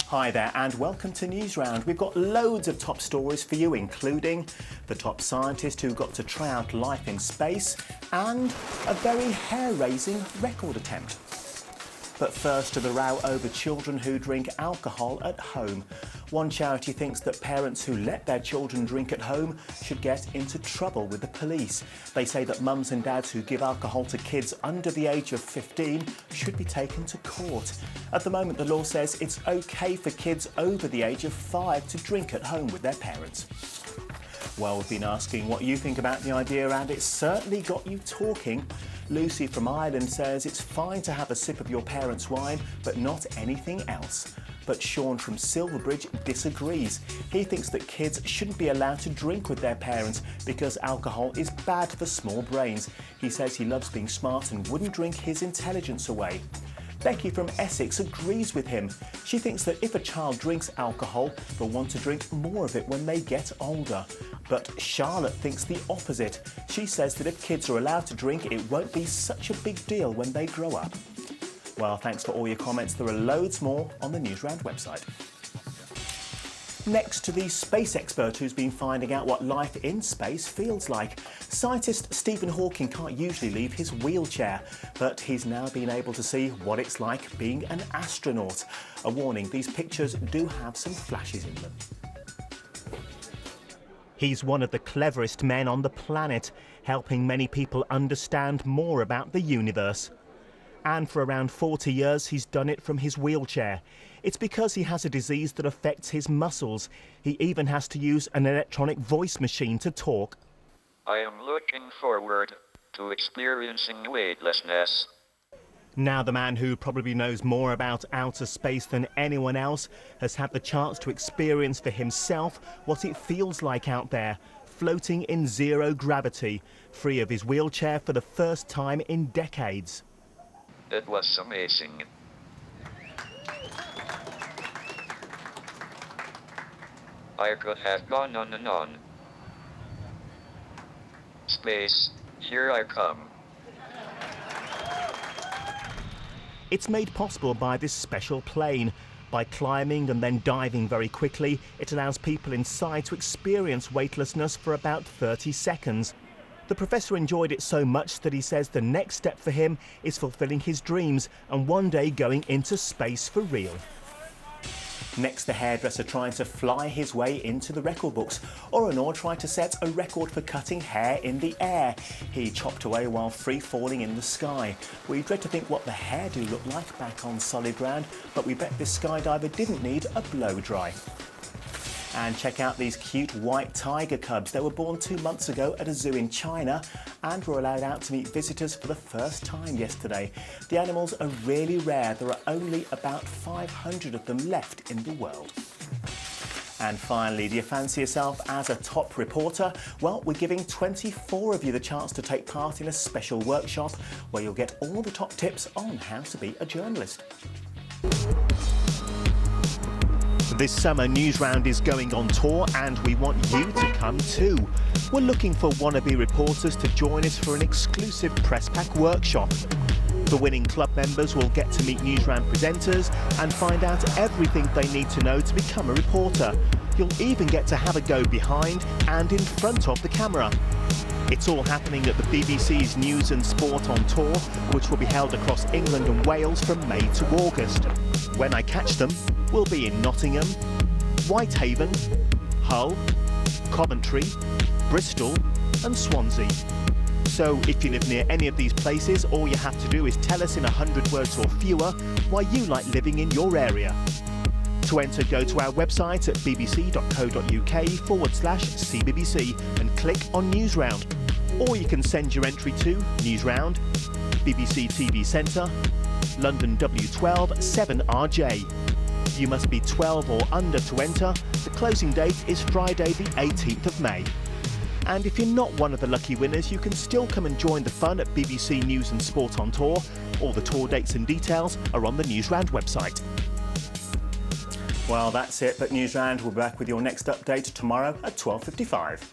Hi there and welcome to Newsround. We've got loads of top stories for you, including the top scientist who got to try out life in space and a very hair-raising record attempt. But first to the row over children who drink alcohol at home. One charity thinks that parents who let their children drink at home should get into trouble with the police. They say that mums and dads who give alcohol to kids under the age of 15 should be taken to court. At the moment, the law says it's okay for kids over the age of 5 to drink at home with their parents. Well, we've been asking what you think about the idea, and it's certainly got you talking. Lucy from Ireland says it's fine to have a sip of your parents' wine, but not anything else. But Sean from Silverbridge disagrees. He thinks that kids shouldn't be allowed to drink with their parents because alcohol is bad for small brains. He says he loves being smart and wouldn't drink his intelligence away. Becky from Essex agrees with him. She thinks that if a child drinks alcohol, they'll want to drink more of it when they get older. But Charlotte thinks the opposite. She says that if kids are allowed to drink, it won't be such a big deal when they grow up. Well, thanks for all your comments. There are loads more on the Newsround website. Next to the space expert who's been finding out what life in space feels like. Scientist Stephen Hawking can't usually leave his wheelchair, but he's now been able to see what it's like being an astronaut. A warning, these pictures do have some flashes in them. He's one of the cleverest men on the planet, helping many people understand more about the universe. And for around 40 years, he's done it from his wheelchair. It's because he has a disease that affects his muscles. He even has to use an electronic voice machine to talk. I am looking forward to experiencing weightlessness. Now the man who probably knows more about outer space than anyone else has had the chance to experience for himself what it feels like out there, floating in zero gravity, free of his wheelchair for the first time in decades. It was amazing. I could have gone on and on. Space, here I come. It's made possible by this special plane. By climbing and then diving very quickly, it allows people inside to experience weightlessness for about 30 seconds. The professor enjoyed it so much that he says the next step for him is fulfilling his dreams and one day going into space for real. Next, the hairdresser trying to fly his way into the record books, or Honor tried to set a record for cutting hair in the air. He chopped away while free-falling in the sky. We dread to think what the hairdo looked like back on solid ground, but we bet this skydiver didn't need a blow-dry. And check out these cute white tiger cubs. They were born 2 months ago at a zoo in China and were allowed out to meet visitors for the first time yesterday. The animals are really rare. There are only about 500 of them left in the world. And finally, do you fancy yourself as a top reporter? Well, we're giving 24 of you the chance to take part in a special workshop where you'll get all the top tips on how to be a journalist. This summer, Newsround is going on tour and we want you to come too. We're looking for wannabe reporters to join us for an exclusive press pack workshop. The winning club members will get to meet Newsround presenters and find out everything they need to know to become a reporter. You'll even get to have a go behind and in front of the camera. It's all happening at the BBC's News and Sport on Tour, which will be held across England and Wales from May to August. When I catch them, we'll be in Nottingham, Whitehaven, Hull, Coventry, Bristol and Swansea. So if you live near any of these places, all you have to do is tell us in 100 words or fewer why you like living in your area. To enter, go to our website at bbc.co.uk/CBBC and click on Newsround. Or you can send your entry to Newsround, BBC TV Centre, London W12 7RJ. You must be 12 or under to enter. The closing date is Friday the 18th of May. And if you're not one of the lucky winners, you can still come and join the fun at BBC News and Sport on Tour. All the tour dates and details are on the Newsround website. Well, that's it, but Newsround will be back with your next update tomorrow at 12:55.